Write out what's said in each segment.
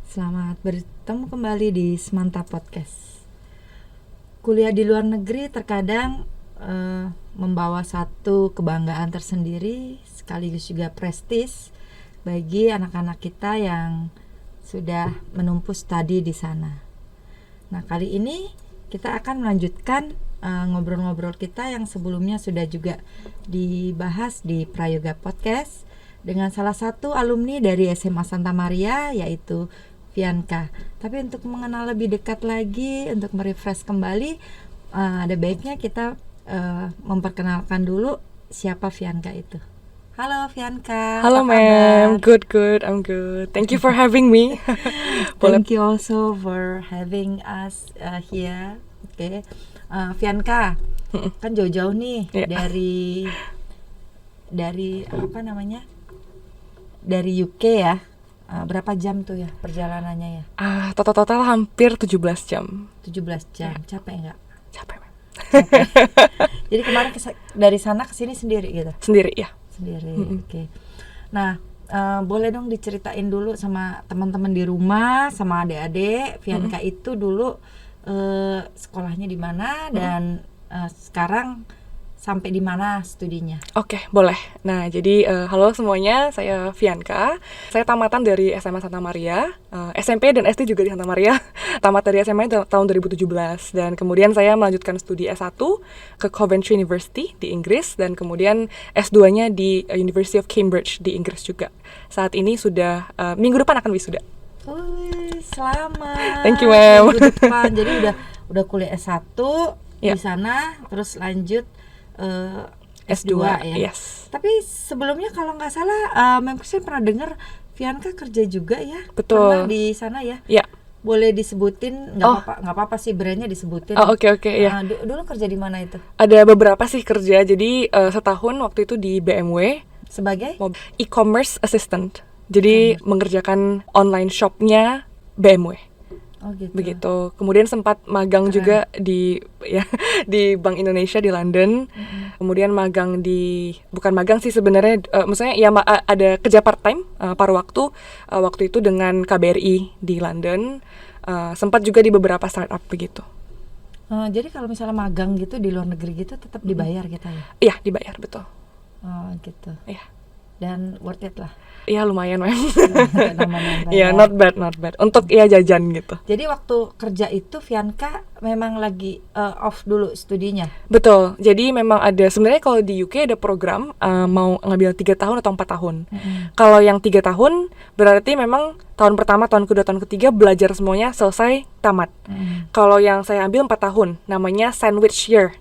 Selamat bertemu kembali di Semanta Podcast. Kuliah di luar negeri terkadang membawa satu kebanggaan tersendiri, sekaligus juga prestis bagi anak-anak kita yang sudah menempuh studi di sana. Nah, kali ini kita akan melanjutkan ngobrol-ngobrol kita yang sebelumnya sudah juga dibahas di Prayoga Podcast dengan salah satu alumni dari SMA Santa Maria, yaitu Fianka. Tapi untuk mengenal lebih dekat lagi, untuk merefresh kembali, ada baiknya kita memperkenalkan dulu siapa Fianka itu. Halo Fianka. Halo ma'am, good, I'm good. Thank you for having me. Thank you also for having us here. Oke. Fianka, kan jauh-jauh nih dari apa namanya? Dari UK ya. Berapa jam tuh ya perjalanannya ya? Total hampir 17 jam. 17 jam. Capek nggak? Capek ma'am. Capek. Jadi kemarin dari sana ke sini sendiri gitu? Sendiri ya. Sendiri. Oke. Nah, boleh dong diceritain dulu sama teman-teman di rumah, sama adik-adik, Fianka itu dulu sekolahnya di mana dan sekarang sampai di mana studinya? Oke, boleh. Nah, jadi halo semuanya, saya Fianka. Saya tamatan dari SMA Santa Maria, SMP dan SD juga di Santa Maria. Tamat dari SMA tahun 2017 dan kemudian saya melanjutkan studi S1 ke Coventry University di Inggris dan kemudian S2-nya di University of Cambridge di Inggris juga. Saat ini sudah minggu depan akan wisuda. Wih, selamat. Thank you, ma'am. Minggu depan. Jadi udah kuliah S1 di sana, terus lanjut S2 ya. Yes. Tapi sebelumnya kalau nggak salah, memang saya pernah dengar Fianka kerja juga ya. Betul. Pernah di sana ya. Ya. Boleh disebutin? Nggak apa-apa sih brandnya disebutin. Oke, ya. Dulu kerja di mana itu? Ada beberapa sih kerja. Jadi setahun waktu itu di BMW sebagai e-commerce assistant. Jadi mengerjakan online shopnya BMW. Oh gitu. Begitu. Kemudian sempat magang juga di Bank Indonesia di London. Kemudian magang bukan magang sih sebenarnya, maksudnya ya ada kerja part time paruh waktu waktu itu dengan KBRI di London. Sempat juga di beberapa startup begitu. Jadi kalau misalnya magang gitu di luar negeri gitu tetap dibayar kita ya? Iya, dibayar, betul. Oh gitu. Iya. Dan worth it lah. Iya, lumayan memang. Iya, not bad. Untuk jajan gitu. Jadi waktu kerja itu Fianka memang lagi off dulu studinya? Betul. Jadi memang ada, sebenarnya kalau di UK ada program mau ngambil 3 tahun atau 4 tahun. Kalau yang 3 tahun berarti memang tahun pertama, tahun kedua, tahun ketiga belajar semuanya selesai tamat. Kalau yang saya ambil 4 tahun, namanya sandwich year.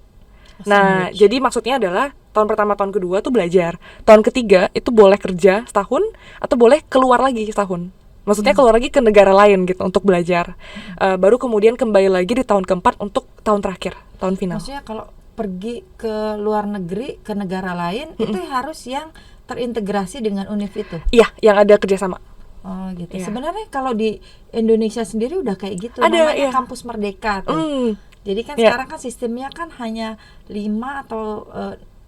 Nah, jadi maksudnya adalah tahun pertama, tahun kedua tuh belajar. Tahun ketiga itu boleh kerja setahun atau boleh keluar lagi setahun. Maksudnya keluar lagi ke negara lain gitu untuk belajar. Baru kemudian kembali lagi di tahun keempat untuk tahun terakhir, tahun final. Maksudnya kalau pergi ke luar negeri, ke negara lain, itu harus yang terintegrasi dengan univ itu? Iya, yang ada kerjasama. Oh gitu. Yeah. Sebenarnya kalau di Indonesia sendiri udah kayak gitu. Ada, namanya Kampus Merdeka tuh. Jadi kan sekarang kan sistemnya kan hanya 5 atau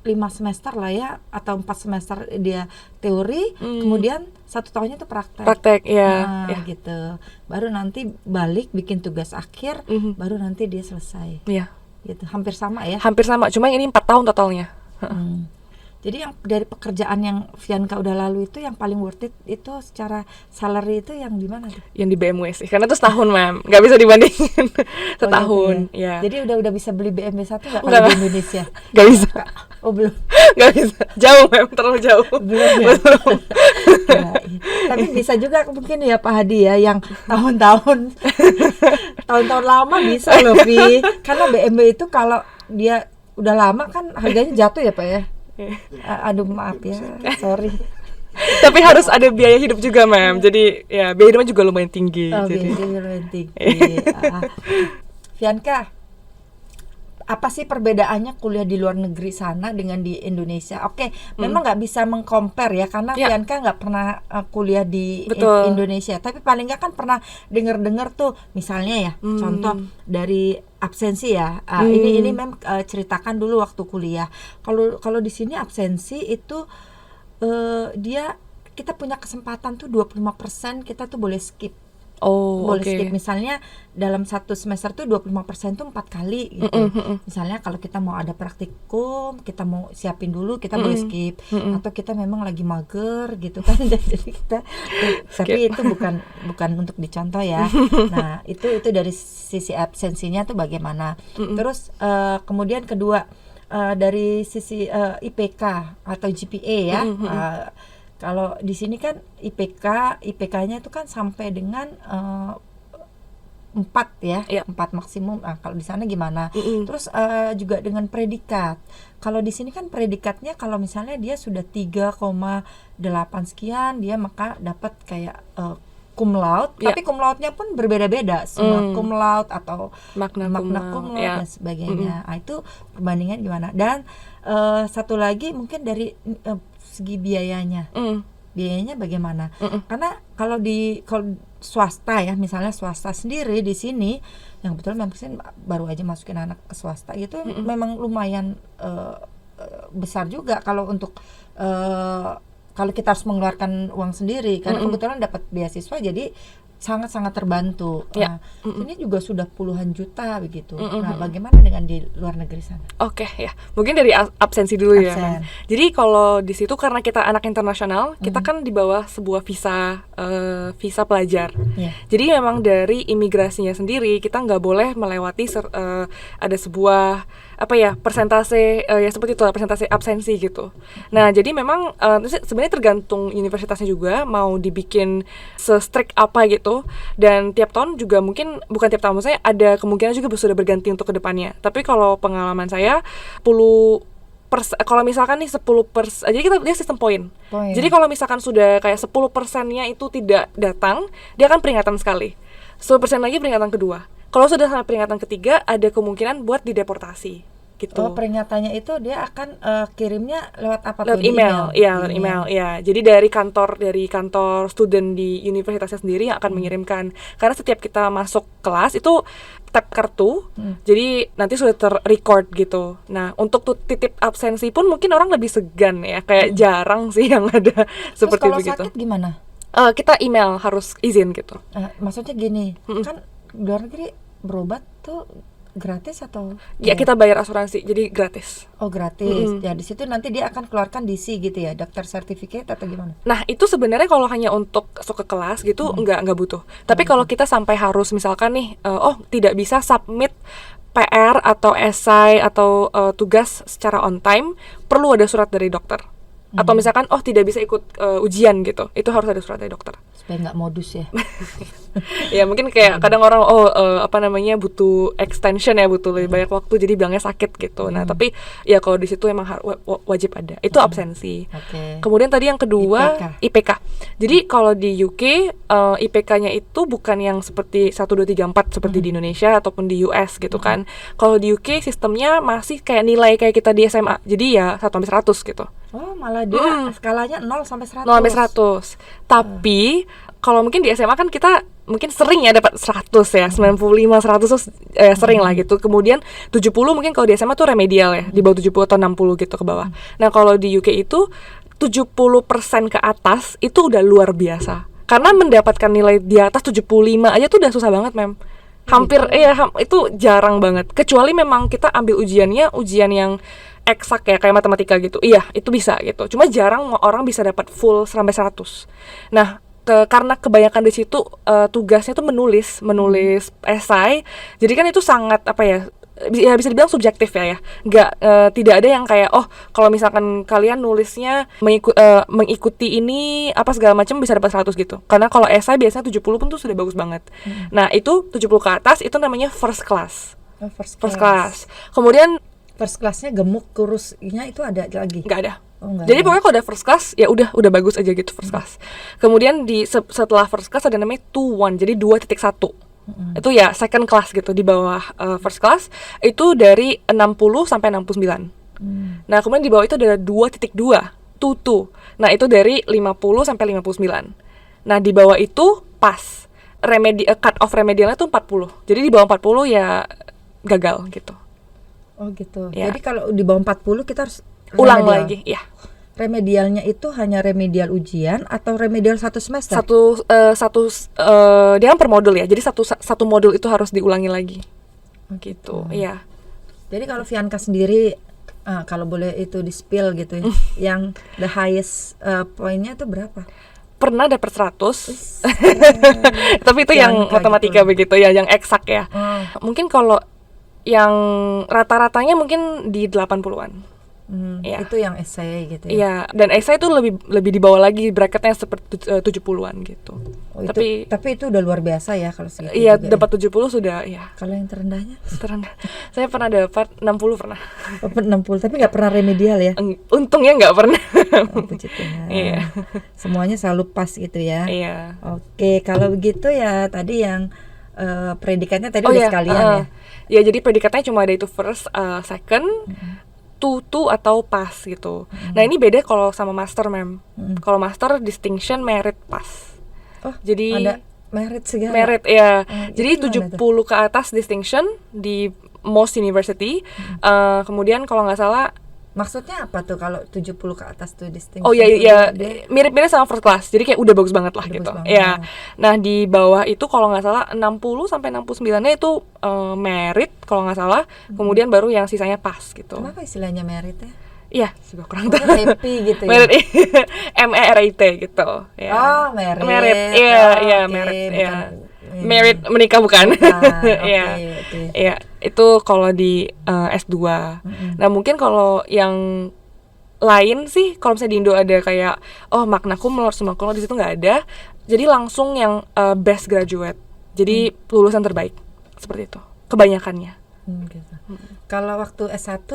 5 semester lah ya, atau 4 semester dia teori, kemudian 1 tahunnya itu praktek ya. Gitu. Baru nanti balik bikin tugas akhir, baru nanti dia selesai. Iya. Gitu. Hampir sama ya? Hampir sama, cuma ini 4 tahun totalnya. Jadi yang dari pekerjaan yang Fianka udah lalu itu yang paling worth it itu secara salary itu yang di mana tuh? Yang di BMW sih, karena itu setahun ma'am, nggak bisa dibandingin. Setahun, ya. Jadi udah bisa beli BMW 1 nggak kalau di Indonesia? Nggak bisa. Oh belum? Nggak bisa, jauh ma'am, terlalu jauh. Belum ya? Tapi bisa juga mungkin ya Pak Hadi ya, yang tahun-tahun lama bisa loh Fi. Karena BMW itu kalau dia udah lama kan harganya jatuh ya Pak ya? Aduh maaf ya, sorry. Tapi harus ada biaya hidup juga ma'am. Jadi ya biaya hidupnya juga lumayan tinggi. Biaya hidup lumayan tinggi. Fianka, apa sih perbedaannya kuliah di luar negeri sana dengan di Indonesia? Oke, memang nggak bisa meng-compare ya, karena Fianka nggak pernah kuliah di Indonesia. Tapi paling nggak kan pernah dengar-dengar tuh, misalnya ya, contoh dari absensi ya. Ini memang ceritakan dulu waktu kuliah. Kalau di sini absensi itu kita punya kesempatan tuh 25% kita tuh boleh skip. Oh, boleh oke. skip. Misalnya dalam satu semester tuh 25% tuh 4 kali gitu. Misalnya kalau kita mau ada praktikum, kita mau siapin dulu, kita boleh skip. Atau kita memang lagi mager gitu kan, jadi kita tapi itu bukan untuk dicontoh ya. Nah, itu dari sisi absensinya tuh bagaimana. Terus kemudian kedua, dari sisi IPK atau GPA ya. Kalau di sini kan IPK-nya itu kan sampai dengan 4 ya, 4 maksimum. Nah, kalau di sana gimana? Terus juga dengan predikat. Kalau di sini kan predikatnya kalau misalnya dia sudah 3,8 sekian, dia maka dapat kayak cum laude, tapi cum laude-nya pun berbeda-beda, semua cum laude atau magna cum laude dan sebagainya. Nah, itu perbandingan gimana? Dan satu lagi mungkin dari segi biayanya. Biayanya bagaimana? Karena kalau swasta ya, misalnya swasta sendiri di sini yang betul memang baru aja masukin anak ke swasta itu memang lumayan besar juga kalau untuk kalau kita harus mengeluarkan uang sendiri karena kebetulan dapat beasiswa jadi sangat-sangat terbantu. Nah, ini juga sudah puluhan juta begitu. Nah, bagaimana dengan di luar negeri sana? Oke, ya. Mungkin dari absensi dulu ya, Mem. Jadi kalau di situ karena kita anak internasional, kita kan di bawah sebuah visa pelajar. Jadi memang dari imigrasinya sendiri kita nggak boleh melewati ada sebuah persentase ya seperti itu, persentase absensi gitu. Nah, jadi memang sebenarnya tergantung universitasnya juga mau dibikin se-strict apa gitu. Dan tiap tahun juga mungkin bukan tiap tahun, maksudnya ada kemungkinan juga sudah berganti untuk kedepannya. Tapi kalau pengalaman saya kalau misalkan nih 10%, jadi dia sistem poin. Jadi kalau misalkan sudah kayak 10%-nya itu tidak datang, dia akan peringatan sekali. 10% lagi peringatan kedua. Kalau sudah sampai peringatan ketiga, ada kemungkinan buat dideportasi. Gitu. Oh, peringatannya itu dia akan kirimnya lewat apa tuh? Lewat email. Lewat email. Ya. Jadi dari kantor student di universitasnya sendiri yang akan mengirimkan. Karena setiap kita masuk kelas itu tap kartu, jadi nanti sudah ter-record gitu. Nah, untuk titip absensi pun mungkin orang lebih segan ya, kayak jarang sih yang ada seperti begitu. Terus kalau sakit gimana? Kita email harus izin gitu. Maksudnya gini, kan di luar negeri berobat tuh gratis atau? Ya, kita bayar asuransi, jadi gratis. Oh, gratis. Ya, di situ nanti dia akan keluarkan DC gitu ya, dokter certificate atau gimana? Nah, itu sebenarnya kalau hanya untuk masuk ke kelas gitu nggak butuh. Tapi kalau kita sampai harus misalkan nih, tidak bisa submit PR atau esai atau tugas secara on time, perlu ada surat dari dokter. Atau misalkan tidak bisa ikut ujian gitu, itu harus ada surat dari dokter supaya nggak modus ya. Ya mungkin kayak kadang orang butuh extension ya, butuh lebih banyak waktu jadi bilangnya sakit gitu. Nah tapi ya kalau di situ emang wajib ada itu absensi. Kemudian tadi yang kedua IPK. Jadi kalau di UK IPK-nya itu bukan yang seperti 1, 2, 3, 4 seperti di Indonesia ataupun di US gitu kan. Kalau di UK sistemnya masih kayak nilai kayak kita di SMA, jadi ya 1-100 gitu. Oh, malah dia skalanya 0-100. 0-100. Tapi kalau mungkin di SMA kan kita mungkin sering ya dapat 100 ya, 95, 100 tuh sering lah gitu. Kemudian 70 mungkin kalau di SMA tuh remedial ya, di bawah 70 atau 60 gitu ke bawah. Nah, kalau di UK itu 70% ke atas itu udah luar biasa. Karena mendapatkan nilai di atas 75 aja tuh udah susah banget, Mem. Hampir itu jarang banget. Kecuali memang kita ambil ujiannya ujian yang eksak ya, kayak matematika gitu. Iya, itu bisa gitu. Cuma jarang orang bisa dapat full sampai 100. Nah, karena kebanyakan di situ tugasnya tuh menulis esai. Jadi kan itu sangat bisa dibilang subjektif ya. Tidak ada yang kayak kalau misalkan kalian nulisnya mengikuti ini apa segala macam bisa dapat 100 gitu. Karena kalau esai biasanya 70 pun tuh sudah bagus banget. Nah, itu 70 ke atas itu namanya first class. First class. Kemudian first class-nya gemuk kurusnya itu ada lagi? Nggak ada. Jadi pokoknya kalau udah first class ya udah bagus aja gitu first class. Kemudian setelah first class ada namanya 2-1, jadi 2.1. Itu ya second class gitu di bawah first class itu dari 60 sampai 69. Nah, kemudian di bawah itu ada 2.2, 2. Nah, itu dari 50 sampai 59. Nah, di bawah itu pas. Cut off remedialnya tuh 40. Jadi di bawah 40 ya gagal gitu. Oh gitu. Ya. Jadi kalau di bawah 40 kita harus ulang lagi, ya. remedialnya itu hanya remedial ujian atau remedial satu semester? Dia kan per modul ya, jadi satu modul itu harus diulangi lagi gitu. Iya. Jadi kalau Vianka sendiri, kalau boleh itu di spill gitu ya, yang the highest poinnya itu berapa? Pernah dapat 100. Tapi itu yang matematika gitu. Begitu ya, yang eksak ya. Mungkin kalau yang rata-ratanya mungkin di 80-an. Ya. Itu yang essay gitu ya. Iya, dan essay itu lebih di bawah lagi, bracketnya seperti 70-an gitu. Oh, tapi itu udah luar biasa ya kalau segitu. Iya, dapat 70 sudah ya. Kalau yang terendahnya? Terendah. Saya pernah dapat 60 pernah. 60, tapi nggak pernah remedial ya? Untungnya nggak pernah. Oh, puji Tuhan. Iya. Semuanya selalu pas gitu ya. Iya. Oke, kalau begitu ya tadi yang predikatnya tadi udah sekalian ya. Ya, jadi predikatnya cuma ada itu first, second, two atau pass gitu. Nah, ini beda kalau sama master, Mem. Kalau master distinction, merit, pass. Oh, jadi ada merit segala. Merit ya. Jadi 70 ke atas distinction di most university. Kemudian kalau nggak salah, maksudnya apa tuh kalau 70 ke atas tuh distinction? Oh iya, mirip-mirip sama first class. Jadi kayak udah bagus banget lah gitu. Ya. Nah, di bawah itu kalau nggak salah 60 sampai 69-nya itu merit kalau nggak salah. Kemudian baru yang sisanya pass gitu. Kenapa istilahnya merit ya? Iya, juga kurang tahu. Happy gitu ya. Merit MERIT gitu. Ya. Oh, merit. Merit. Iya, merit. Iya. Merit menikah bukan? Iya. Iya, itu kalau di S2. Nah, mungkin kalau yang lain sih, kalau misalnya di Indo ada kayak magna cum laude, summa cum laude, di situ nggak ada. Jadi langsung yang best graduate. Jadi lulusan terbaik. Seperti itu. Kebanyakannya. Gitu. Kalau waktu S1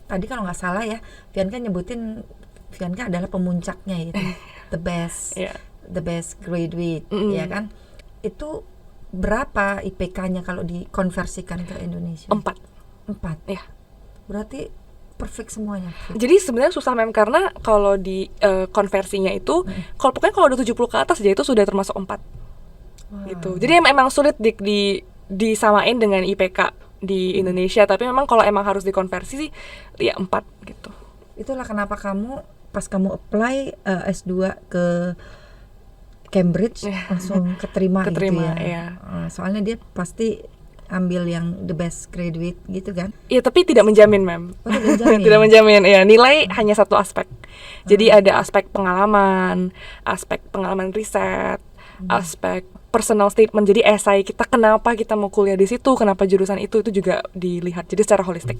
tadi kalau nggak salah ya, Vianka nyebutin Vianka adalah pemuncaknya itu. The best. The best graduate, ya kan? Itu berapa IPK-nya kalau dikonversikan ke Indonesia? 4. Ya. Berarti perfect semuanya. Jadi sebenarnya susah, Mem, karena kalau di konversinya itu pokoknya kalau udah 70 ke atas aja itu sudah termasuk 4. Gitu. Jadi emang sulit disamain dengan IPK di Indonesia, tapi memang kalau emang harus dikonversi sih ya 4 gitu. Itulah kenapa pas kamu apply S2 ke Cambridge langsung keterima gitu ya. Iya. Soalnya dia pasti ambil yang the best graduate gitu kan. Iya, tapi tidak menjamin, Mem. Tidak menjamin. Ya, nilai hanya satu aspek. Jadi ada aspek pengalaman riset, aspek personal statement. Jadi esai kita, kenapa kita mau kuliah di situ, kenapa jurusan itu juga dilihat. Jadi secara holistik.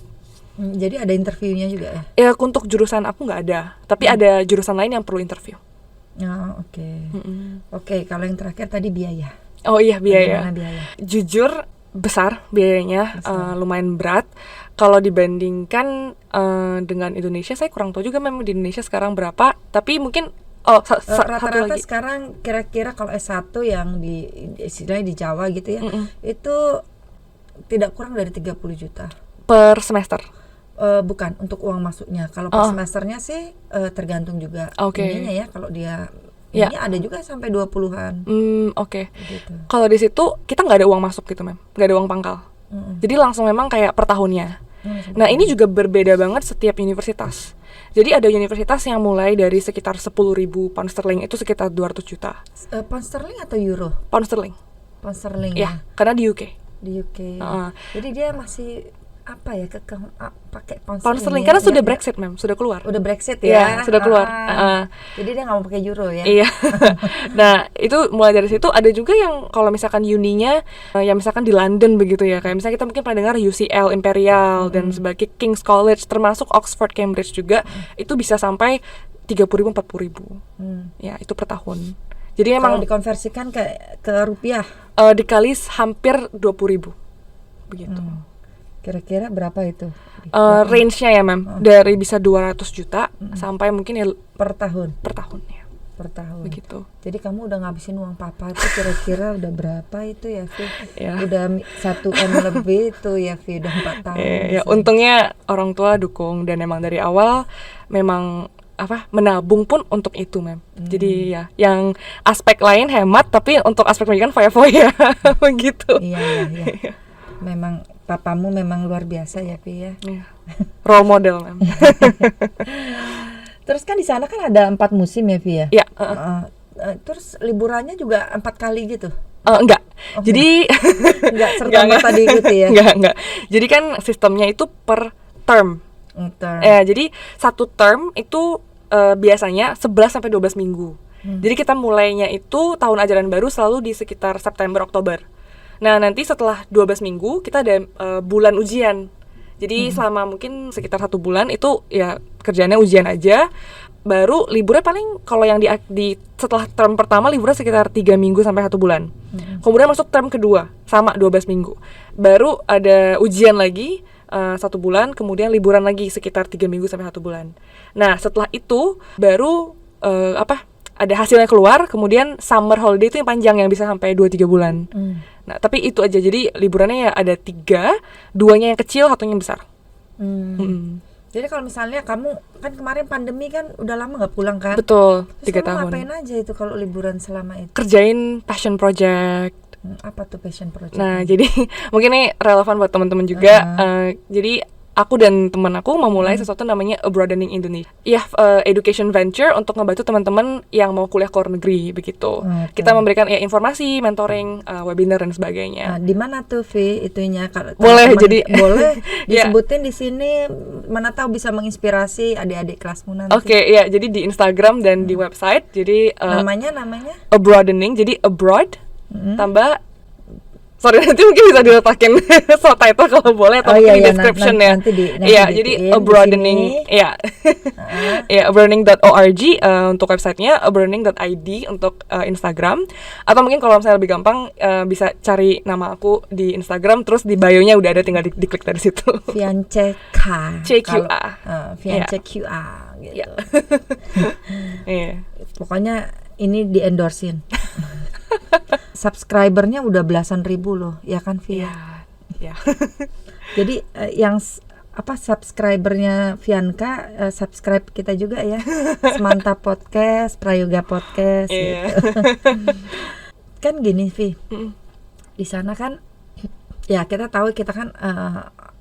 Jadi ada interviewnya juga ya? Ya, untuk jurusan aku nggak ada, tapi ada jurusan lain yang perlu interview. Oh, oke. Oke, kalau yang terakhir tadi biaya. Oh iya, biaya. Gimana biaya? Jujur besar biayanya, lumayan berat. Kalau dibandingkan dengan Indonesia, saya kurang tahu juga memang di Indonesia sekarang berapa. Tapi mungkin rata-rata sekarang kira-kira kalau S1 yang istilahnya di Jawa gitu ya, itu tidak kurang dari 30 juta per semester. Bukan untuk uang masuknya. Kalau per semesternya sih tergantung juga ininya ya. Kalau dia ini ada juga sampai 20-an. Oke. Gitu. Kalau di situ kita nggak ada uang masuk gitu, Mem. Nggak ada uang pangkal. Jadi langsung memang kayak per tahunnya. Nah, ini juga berbeda banget setiap universitas. Jadi ada universitas yang mulai dari sekitar 10.000 pound sterling, itu sekitar 200 juta. Pound sterling atau euro? Pound sterling. Pound sterling ya. Karena di UK. Jadi dia masih pakai pound sterling karena sudah Brexit, Mem, sudah keluar. Udah Brexit ya? Sudah keluar. Jadi dia nggak mau pakai euro ya? Iya. Nah, itu mulai dari situ. Ada juga yang kalau misalkan uninya yang misalkan di London begitu ya, kayak misalnya kita mungkin pernah dengar UCL, Imperial dan sebagai King's College, termasuk Oxford, Cambridge juga, itu bisa sampai 30.000, 40.000. Ya, itu per tahun. Jadi kalau dikonversikan ke rupiah dikali hampir 20.000 begitu. Kira-kira berapa itu? Range-nya ya, Mem, dari bisa 200 juta sampai mungkin ya per tahun ya. Per tahun. Begitu. Jadi kamu udah ngabisin uang papa itu kira-kira udah berapa itu ya, Vi? Udah 1M lebih itu ya, Vi, udah 4 tahun. Ya, untungnya orang tua dukung dan emang dari awal memang menabung pun untuk itu, Mem. Jadi ya, yang aspek lain hemat, tapi untuk aspek pendidikan foya-foya begitu. Iya. Memang papamu memang luar biasa ya, Pi ya. Role model, Mem. Terus kan di sana kan ada 4 musim ya, Vi ya? Ya, Terus liburannya juga 4 kali gitu? enggak. Oh, Jadi Enggak serta-merta diikuti ya? enggak. Jadi kan sistemnya itu per term. Ntar. Jadi satu term itu biasanya 11 sampai 12 minggu. Jadi kita mulainya itu tahun ajaran baru selalu di sekitar September Oktober. Nah, nanti setelah 12 minggu kita ada bulan ujian. Jadi selama mungkin sekitar 1 bulan itu ya kerjaannya ujian aja. Baru liburnya paling kalau yang di setelah term pertama liburnya sekitar 3 minggu sampai 1 bulan. Kemudian masuk term kedua sama 12 minggu. Baru ada ujian lagi 1 bulan, kemudian liburan lagi sekitar 3 minggu sampai 1 bulan. Nah, setelah itu baru ada hasilnya keluar, kemudian summer holiday itu yang panjang yang bisa sampai 2-3 bulan. Nah, tapi itu aja. Jadi liburannya ya ada 3, 2-nya yang kecil, 1-nya yang besar. Jadi kalau misalnya kamu kan kemarin pandemi kan udah lama nggak pulang kan? Betul, Terus 3 kamu tahun. ngapain aja itu kalau liburan selama itu? Kerjain passion project. Apa tuh passion project? Nah, jadi mungkin ini relevan buat teman-teman juga. Jadi aku dan teman aku memulai sesuatu namanya A Broadening Indonesia. Ya, education venture untuk ngebantu teman-teman yang mau kuliah ke luar negeri begitu. Kita memberikan ya informasi, mentoring, webinar dan sebagainya. Nah, di mana tuh Vi itunya? Kalau Boleh, teman-teman jadi boleh disebutin di sini, mana tahu bisa menginspirasi adik-adik kelasmu nanti. Oke, ya, jadi di Instagram dan di website. Jadi Namanya A Broadening, jadi abroad tambah sorry, nanti mungkin bisa diletakin subtitle kalau boleh, atau mungkin di description ya. Iya, jadi A Broadening, ya, ya, abroadening.org untuk websitenya, abroadening.id untuk Instagram, atau mungkin kalau misalnya lebih gampang bisa cari nama aku di Instagram, terus di bio-nya udah ada, tinggal diklik dari situ. Fiance CQA. Fiance QA gitu. Iya. Pokoknya ini di-endorsein. Subscribernya udah belasan ribu loh, ya kan Via? Ya. Jadi yang subscribernya Vianka, subscribe kita juga ya. Semantap Podcast, Prayoga Podcast gitu. Kan gini Vi, di sana kan ya kita tahu kita kan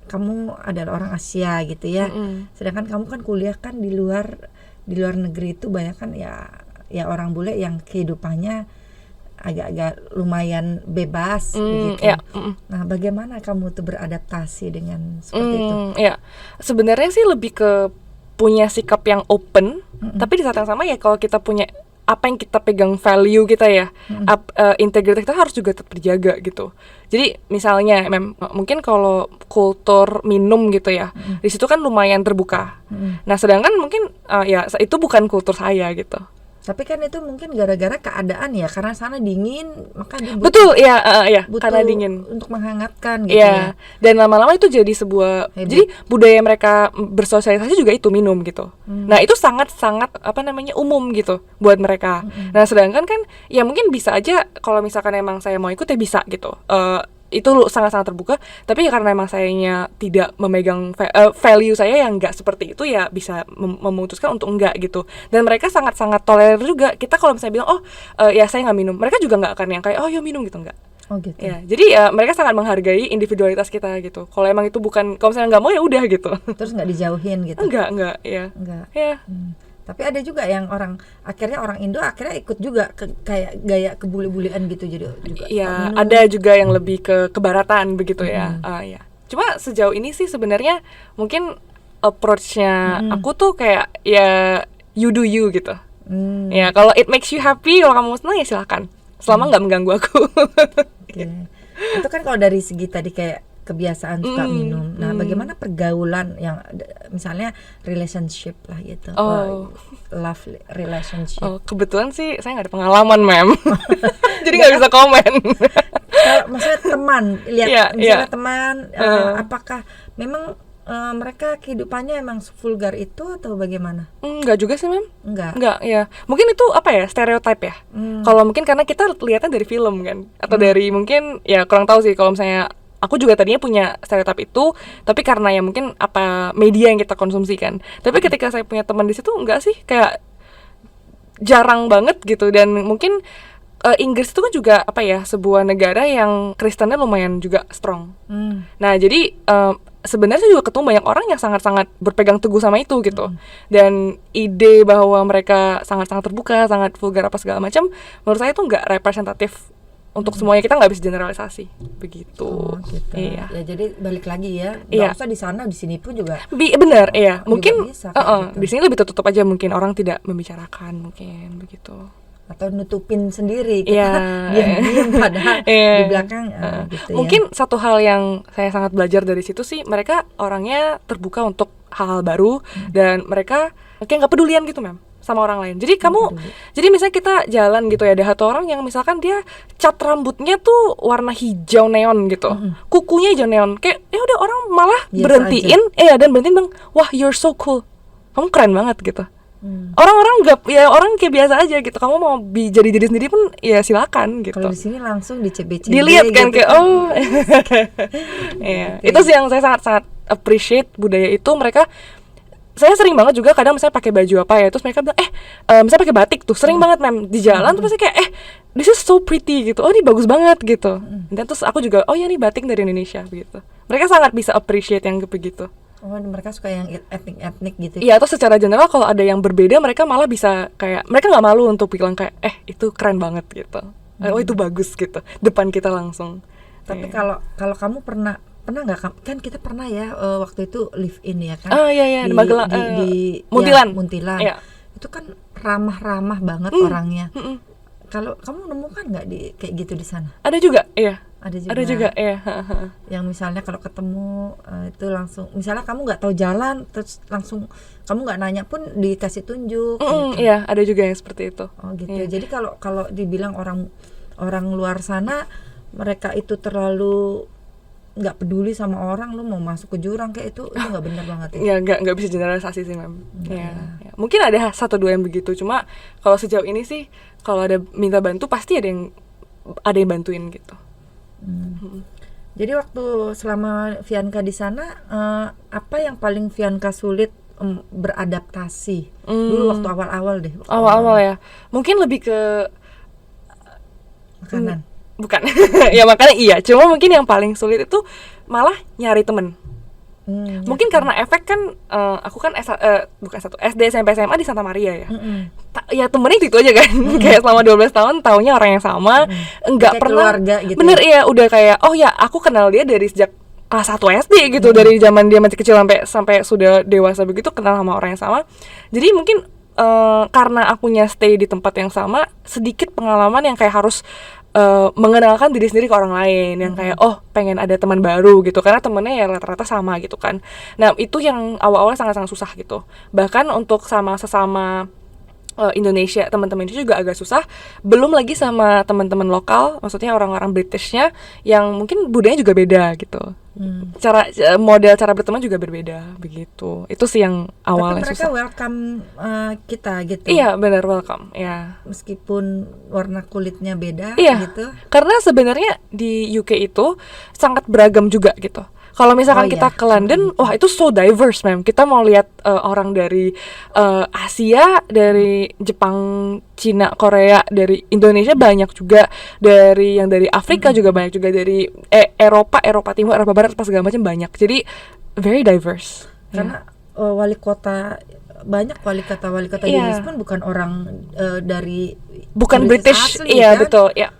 kamu adalah orang Asia gitu ya. Sedangkan kamu kan kuliah kan di luar negeri itu banyak kan ya orang bule yang kehidupannya agak-agak lumayan bebas begitu. Nah, bagaimana kamu tuh beradaptasi dengan seperti itu? Ya, sebenarnya sih lebih ke punya sikap yang open, tapi di saat yang sama ya kalau kita punya apa yang kita pegang value kita ya, integritas kita harus juga tetap dijaga gitu. Jadi misalnya mungkin kalau kultur minum gitu ya, di situ kan lumayan terbuka. Nah, sedangkan mungkin ya itu bukan kultur saya gitu. Tapi kan itu mungkin gara-gara keadaan ya, karena sana dingin, maka dia betul ya, butuh karena dingin untuk menghangatkan gitu ya. Dan lama-lama itu jadi sebuah jadi budaya mereka bersosialisasi juga itu minum gitu. Nah, itu sangat-sangat umum gitu buat mereka. Nah, sedangkan kan ya mungkin bisa aja kalau misalkan emang saya mau ikut ya bisa gitu. Itu sangat-sangat terbuka, tapi ya karena emang sayanya tidak memegang value saya yang nggak seperti itu, ya bisa memutuskan untuk enggak gitu. Dan mereka sangat-sangat toleran juga. Kita kalau misalnya bilang ya saya nggak minum, mereka juga nggak akan yang kayak ya minum gitu, enggak. Gitu. Ya, jadi ya mereka sangat menghargai individualitas kita gitu. Kalau emang itu bukan, kalau misalnya nggak mau ya udah gitu. Terus nggak dijauhin gitu? Enggak ya. Enggak. Ya. Tapi ada juga yang orang Indo akhirnya ikut juga kayak gaya kebuli-bulian gitu, jadi juga. Iya, ada juga yang lebih ke kebaratan begitu ya. Ya. Cuma sejauh ini sih sebenarnya mungkin approach-nya aku tuh kayak ya you do you gitu. Ya, kalau it makes you happy, kalau kamu senang ya silakan. Selama nggak mengganggu aku. Itu kan kalau dari segi tadi kayak kebiasaan suka minum. Nah, bagaimana pergaulan yang misalnya relationship lah gitu, love relationship? Kebetulan sih saya nggak ada pengalaman, Mem. Jadi nggak bisa komen. Kalau maksudnya teman, misalnya teman, apakah memang mereka kehidupannya emang vulgar itu atau bagaimana? Enggak juga sih, Mem. Enggak ya. Mungkin itu stereotip ya. Kalau mungkin karena kita lihatnya dari film kan, atau dari mungkin ya kurang tahu sih. Kalau misalnya aku juga tadinya punya stereotip itu, tapi karena ya mungkin media yang kita konsumsi kan. Tapi ketika saya punya teman di situ, enggak sih, kayak jarang banget gitu. Dan mungkin Inggris itu kan juga sebuah negara yang Kristennya lumayan juga strong. Nah, jadi sebenarnya saya juga ketemu banyak orang yang sangat-sangat berpegang teguh sama itu gitu. Dan ide bahwa mereka sangat-sangat terbuka, sangat vulgar apa segala macam, menurut saya itu nggak representatif untuk semuanya. Kita nggak bisa generalisasi begitu. Oh, gitu. Iya. Ya jadi balik lagi ya, nggak Iya. usah di sana, di sini pun juga Benar, iya. juga Mungkin bisa kayak gitu. di sini lebih tertutup aja, mungkin orang tidak membicarakan, mungkin begitu. atau nutupin sendiri, Iya. kita diam-diam padahal Iya. di belakang gitu ya. Mungkin satu hal yang saya sangat belajar dari situ sih, mereka orangnya terbuka untuk hal-hal baru dan mereka kayak nggak pedulian gitu mem sama orang lain. Jadi kamu, jadi misalnya kita jalan gitu ya, ada satu orang yang misalkan dia cat rambutnya tuh warna hijau neon gitu, kukunya hijau neon, kayak ya udah orang malah Biasa berhentiin, dan berhentiin bang, wah you're so cool, kamu keren banget gitu. Orang-orang nggak, ya orang kayak biasa aja gitu. Kamu mau jadi diri sendiri pun ya silakan gitu. Kalau di sini langsung dicebe-cebe Dilihat kan gitu kayak iya. Gitu Itu sih yang saya sangat-sangat appreciate budaya itu. Mereka, saya sering banget juga kadang misalnya pakai baju apa ya, terus mereka bilang misalnya pakai batik tuh sering banget mem di jalan tuh pasti kayak this is so pretty gitu, oh ini bagus banget gitu. Dan terus aku juga oh ya ini batik dari Indonesia begitu. Mereka sangat bisa appreciate yang begitu. Oh, mereka suka yang etnik gitu. Iya, atau secara general kalau ada yang berbeda mereka malah bisa kayak, mereka nggak malu untuk bilang kayak itu keren banget gitu. Oh itu bagus gitu depan kita langsung. Tapi kalau kamu pernah nggak, kan kita pernah ya waktu itu live in ya kan? Iya di Magelang, di Muntilan. Ya, Muntilan. Iya. Itu kan ramah-ramah banget orangnya. Kalau kamu nemukan nggak di kayak gitu di sana? Ada juga, iya. Ada juga, iya. Yang misalnya kalau ketemu itu langsung, misalnya kamu nggak tahu jalan, terus langsung kamu nggak nanya pun dikasih tunjuk. Gitu. Iya, ada juga yang seperti itu. Oh gitu. Iya. Jadi kalau dibilang orang luar sana mereka itu terlalu nggak peduli sama orang, lu mau masuk ke jurang kayak itu nggak benar banget ya. Ya nggak bisa generalisasi sih mem. Ya. Mungkin ada 1-2 yang begitu, cuma kalau sejauh ini sih kalau ada minta bantu pasti ada yang bantuin gitu. Jadi waktu selama Vianka di sana apa yang paling Vianka sulit beradaptasi dulu waktu awal-awal deh? Awal-awal ya, mungkin lebih ke makanan. Bukan. Ya makanya iya, cuma mungkin yang paling sulit itu malah nyari temen. Mungkin karena efek kan aku kan bukan SD SMP SMA di Santa Maria ya. Ya temennya itu aja kan. Kayak selama 12 tahun taunya orang yang sama, enggak pernah keluarga gitu. Bener ya, udah kayak oh ya aku kenal dia dari sejak kelas 1 SD gitu, dari zaman dia masih kecil sampai sudah dewasa begitu, kenal sama orang yang sama. Jadi mungkin karena akunya stay di tempat yang sama, sedikit pengalaman yang kayak harus mengenalkan diri sendiri ke orang lain, yang kayak pengen ada teman baru gitu, karena temennya ya rata-rata sama gitu kan. Nah itu yang awal-awal sangat-sangat susah gitu, bahkan untuk sama sesama Indonesia, teman-teman itu juga agak susah, belum lagi sama teman-teman lokal, maksudnya orang-orang Britishnya yang mungkin budayanya juga beda gitu. Model cara berteman juga berbeda begitu. Itu sih yang awalnya tapi mereka susah. Welcome kita gitu. Iya benar, welcome ya. Meskipun warna kulitnya beda gitu. Karena sebenarnya di UK itu sangat beragam juga gitu. Kalau misalkan kita ke London, wah itu so diverse mem. Kita mau lihat orang dari Asia, dari Jepang, Cina, Korea, dari Indonesia banyak juga, dari Afrika juga banyak juga, dari Eropa Timur, Eropa Barat, pas segala macam banyak. Jadi very diverse. Karena wali kota di Inggris pun bukan orang dari British asli, iya kan? betul ya.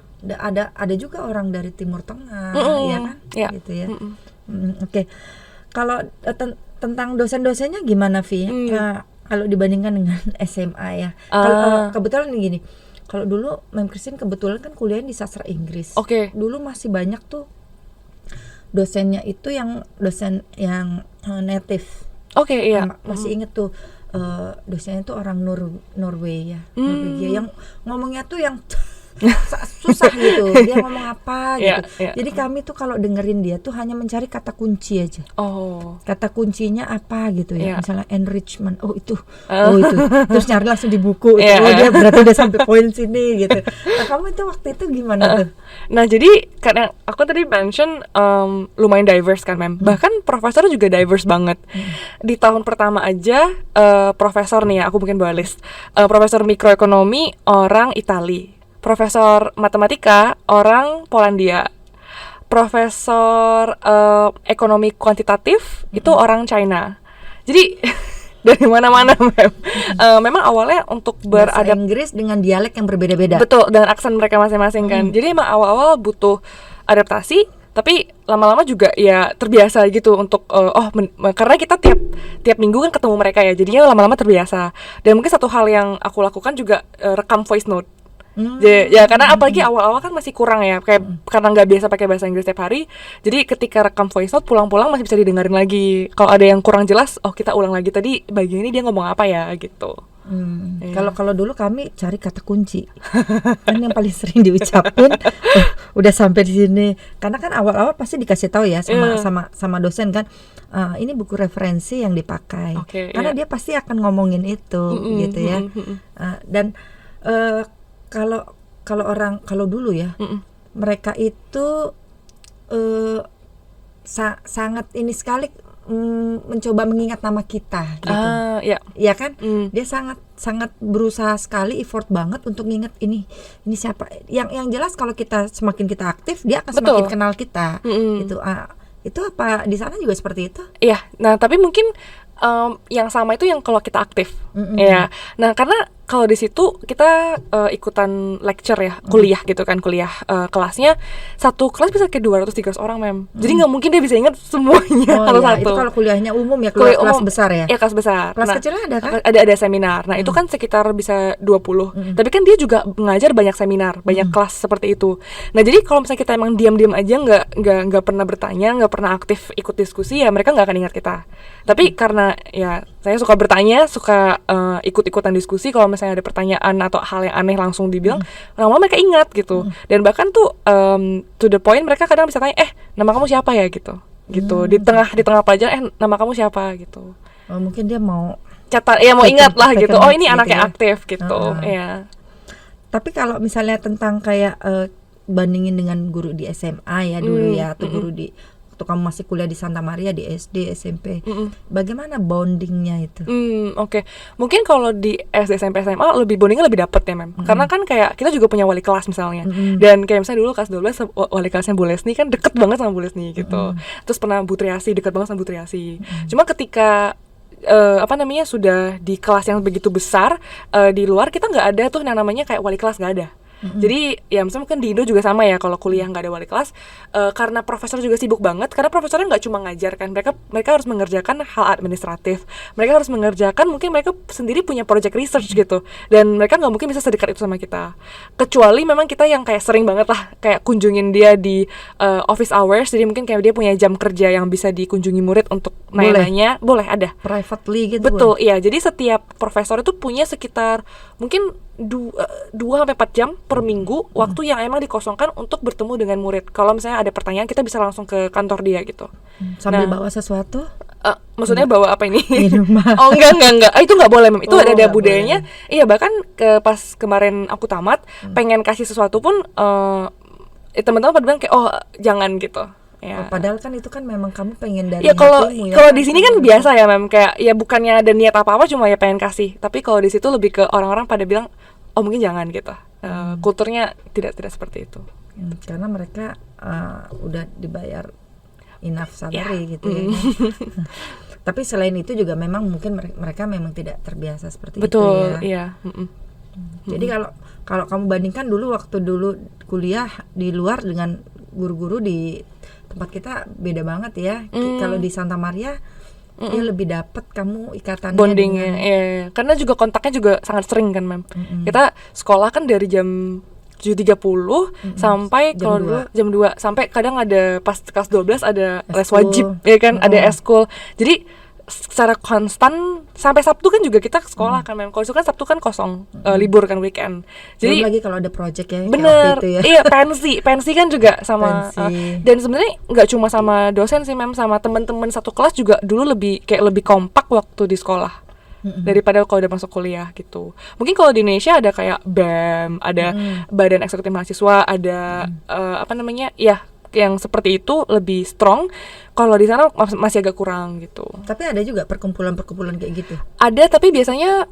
Ada juga orang dari Timur Tengah, ya kan? Ya. Gitu ya. Oke. Kalau tentang dosen-dosennya gimana Vi? Kalau dibandingkan dengan SMA ya. Kalau kebetulan gini, kalau dulu Mem Christine kebetulan kan kuliah di sastra Inggris. Oke. Dulu masih banyak tuh dosennya itu yang dosen yang native. Oke, iya. Masih inget tuh dosennya tuh orang Norway ya, Norwegia, yang ngomongnya tuh yang susah gitu, dia ngomong apa gitu. Jadi kami tuh kalau dengerin dia tuh hanya mencari kata kunci aja. Kata kuncinya apa gitu ya, misalnya enrichment, itu, terus nyari langsung di buku, dia berarti udah sampai poin sini gitu. Nah kamu itu waktu itu gimana tuh? Nah jadi karena aku tadi mention lumayan diverse kan mem, bahkan profesor juga diverse banget. Di tahun pertama aja profesor nih ya, aku mungkin bawa list, profesor mikroekonomi orang Itali, profesor matematika orang Polandia, profesor ekonomi kuantitatif itu orang China. Jadi dari mana-mana memang awalnya untuk Bahasa Inggris dengan dialek yang berbeda-beda. Betul, dan aksen mereka masing-masing kan. Jadi emang awal-awal butuh adaptasi, tapi lama-lama juga ya terbiasa gitu untuk karena kita tiap minggu kan ketemu mereka ya, jadinya lama-lama terbiasa. Dan mungkin satu hal yang aku lakukan juga rekam voice note. Ya karena apalagi awal-awal kan masih kurang ya, kayak karena nggak biasa pakai bahasa Inggris setiap hari. Jadi ketika rekam voice note pulang-pulang masih bisa didengarin lagi. Kalau ada yang kurang jelas, kita ulang lagi tadi bagian ini dia ngomong apa ya gitu. Kalau dulu kami cari kata kunci kan yang paling sering diucapin. Udah sampai di sini, karena kan awal-awal pasti dikasih tahu ya sama dosen kan, ini buku referensi yang dipakai, karena dia pasti akan ngomongin itu gitu ya. Dan kalau dulu ya, mereka itu sangat ini sekali mencoba mengingat nama kita gitu. Ya kan? Dia sangat berusaha sekali, effort banget untuk nginget ini siapa. Yang jelas kalau semakin kita aktif, dia akan semakin kenal kita. Gitu. Itu apa di sana juga seperti itu? Iya. Nah, tapi mungkin yang sama itu yang kalau kita aktif. Ya. Nah, karena kalau di situ kita ikutan lecture ya, kuliah gitu kan, kelasnya satu kelas bisa kayak 200-300 orang Jadi nggak mungkin dia bisa ingat semuanya satu-satu. Itu kalau kuliahnya umum ya, kelas besar ya? Iya, kelas besar. Kelas kecilnya ada kan? Ada seminar. Nah, itu kan sekitar bisa 20. Tapi kan dia juga mengajar banyak seminar, banyak kelas seperti itu. Nah, jadi kalau misalnya kita emang diam-diam aja, nggak pernah bertanya, nggak pernah aktif ikut diskusi, ya mereka nggak akan ingat kita. Tapi karena ya saya suka bertanya, suka ikut-ikutan diskusi, kalau misalnya ada pertanyaan atau hal yang aneh langsung dibilang, lama-lama mereka ingat gitu. Dan bahkan tuh to the point mereka kadang bisa tanya, nama kamu siapa ya gitu. Di tengah pelajaran, nama kamu siapa gitu. Mungkin dia mau catat, ya mau ingat lah gitu. Ini anak yang aktif gitu. Ya. Tapi kalau misalnya tentang kayak bandingin dengan guru di SMA ya dulu ya, atau guru waktu kamu masih kuliah di Santa Maria, di SD, SMP, bagaimana bondingnya itu? Oke. Mungkin kalau di SD, SMP, SMA bondingnya lebih dapet ya karena kan kayak kita juga punya wali kelas misalnya, dan kayak misalnya dulu kelas 12 wali kelasnya Bu Lesni kan deket banget sama Bu Lesni gitu. Terus pernah Bu Triasi, deket banget sama Bu Triasi. Cuma ketika sudah di kelas yang begitu besar, di luar kita nggak ada tuh yang namanya kayak wali kelas, nggak ada. Jadi ya misalnya mungkin di Indo juga sama ya, kalau kuliah nggak ada wali kelas, karena profesor juga sibuk banget, karena profesornya nggak cuma ngajar kan, mereka harus mengerjakan hal administratif, mereka harus mengerjakan, mungkin mereka sendiri punya project research gitu, dan mereka nggak mungkin bisa sedekat itu sama kita, kecuali memang kita yang kayak sering banget lah kayak kunjungin dia di office hours, jadi mungkin kayak dia punya jam kerja yang bisa dikunjungi murid untuk nanya-nanya, boleh ada privately gitu. Betul, iya. Jadi setiap profesor itu punya sekitar mungkin 2-4 jam per minggu waktu yang emang dikosongkan untuk bertemu dengan murid. Kalau misalnya ada pertanyaan, kita bisa langsung ke kantor dia gitu. Sambil bawa sesuatu? Maksudnya bawa apa ini? Minuman. Oh enggak. Itu nggak boleh, Itu ada budayanya. Boleh. Iya, bahkan pas kemarin aku tamat, pengen kasih sesuatu pun teman-teman pada bilang kayak jangan gitu. Ya. Padahal kan itu kan memang kamu pengen dari kalau di sini kan biasa ya kayak ya bukannya ada niat apa-apa, cuma ya pengen kasih. Tapi kalau di situ lebih ke orang-orang pada bilang mungkin jangan gitu. Kulturnya tidak seperti itu. Karena mereka udah dibayar enough salary gitu ya. Tapi selain itu juga memang mungkin mereka memang tidak terbiasa seperti itu ya. Betul, iya. Jadi kalau kamu bandingkan dulu waktu kuliah di luar dengan guru-guru di tempat kita, beda banget ya. Kalau di Santa Maria dia lebih dapat kamu ikatannya, bondingnya, karena juga kontaknya juga sangat sering kan Kita sekolah kan dari jam 7.30 sampai kalau dulu jam 2, sampai kadang ada pas kelas 12 ada les wajib ya kan, ada eskul. Jadi secara konstan sampai Sabtu kan juga kita sekolah kan Kalau itu kan Sabtu kan kosong, libur kan, weekend. Jadi belum lagi kalau ada project ya. Bener, itu ya. Iya, pensi kan juga sama. Dan sebenarnya nggak cuma sama dosen sih sama teman-teman satu kelas juga dulu lebih kompak waktu di sekolah daripada kalau udah masuk kuliah gitu. Mungkin kalau di Indonesia ada kayak BEM, ada Badan Eksekutif Mahasiswa, ada yang seperti itu lebih strong. Kalau di sana masih agak kurang gitu. Tapi ada juga perkumpulan kayak gitu. Ada, tapi biasanya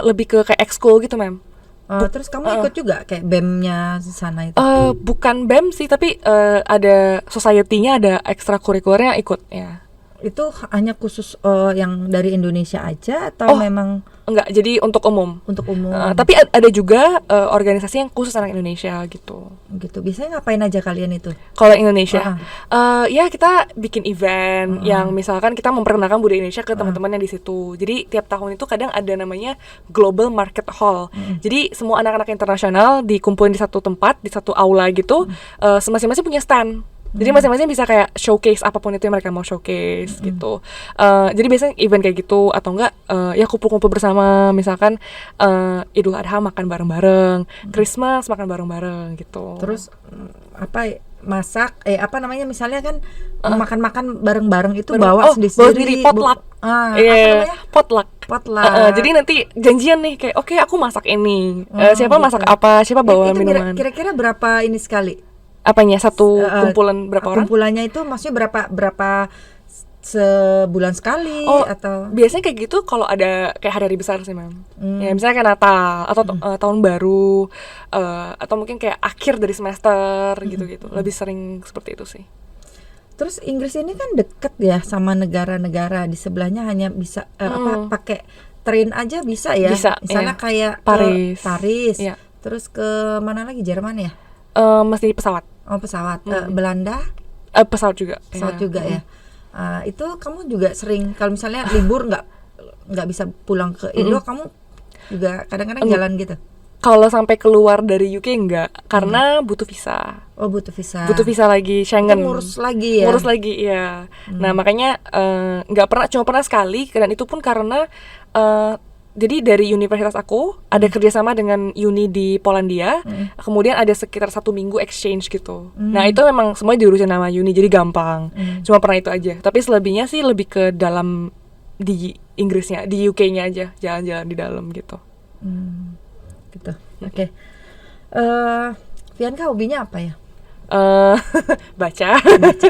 lebih ke kayak ekskul gitu, Terus kamu ikut juga kayak BEM-nya di sana itu? Bukan BEM sih, tapi ada society-nya, ada ekstrakurikulernya ikut ya. Itu hanya khusus yang dari Indonesia aja atau memang Enggak, jadi untuk umum. untuk umum? Tapi ada juga organisasi yang khusus anak Indonesia gitu. Gitu. Biasanya ngapain aja kalian itu? Kalau Indonesia, ya kita bikin event yang misalkan kita memperkenalkan budaya Indonesia ke teman-teman yang di situ. Jadi tiap tahun itu kadang ada namanya Global Market Hall. Jadi semua anak-anak internasional dikumpulin di satu tempat, di satu aula gitu. Masing-masing punya stand. Jadi masing-masing bisa kayak showcase apapun itu yang mereka mau showcase gitu. Jadi biasanya event kayak gitu atau enggak ya kumpul-kumpul bersama, misalkan Idul Adha makan bareng-bareng, Christmas makan bareng-bareng gitu. Terus masak apa namanya, misalnya kan makan-makan bareng-bareng itu bawa sendiri-sendiri potluck. Apa namanya? Potluck. Jadi nanti janjian nih kayak oke, aku masak ini. Siapa masak apa, siapa bawa minuman. Kira-kira berapa ini sekali? Apanya, satu kumpulan berapa orang? Kumpulannya itu maksudnya berapa sebulan sekali atau biasanya kayak gitu kalau ada kayak hari-hari besar sih, Mem. Ya misalnya kayak Natal atau tahun baru atau mungkin kayak akhir dari semester gitu-gitu. Lebih sering seperti itu sih. Terus Inggris ini kan deket ya sama negara-negara di sebelahnya, hanya bisa pakai train aja bisa ya. Bisa, misalnya kayak Paris. Iya. Terus ke mana lagi, Jerman ya? Mesti pesawat. Pesawat. Belanda? Pesawat juga. Ya. Itu kamu juga sering kalau misalnya libur nggak bisa pulang ke Indo, kamu juga kadang-kadang jalan gitu? Kalau sampai keluar dari UK enggak, karena butuh visa. Butuh visa. Butuh visa lagi, Schengen. Itu ngurus lagi ya? Ngurus lagi, iya. Nah makanya nggak pernah, cuma pernah sekali, dan itu pun karena jadi dari universitas aku ada kerjasama dengan uni di Polandia, kemudian ada sekitar 1 minggu exchange gitu. Nah itu memang semuanya diurusin nama uni, jadi gampang. Cuma pernah itu aja. Tapi selebihnya sih lebih ke dalam di Inggrisnya, di UK-nya aja, jalan-jalan di dalam gitu. Gitu. Oke. Fianka hobinya apa ya? Baca. Baca.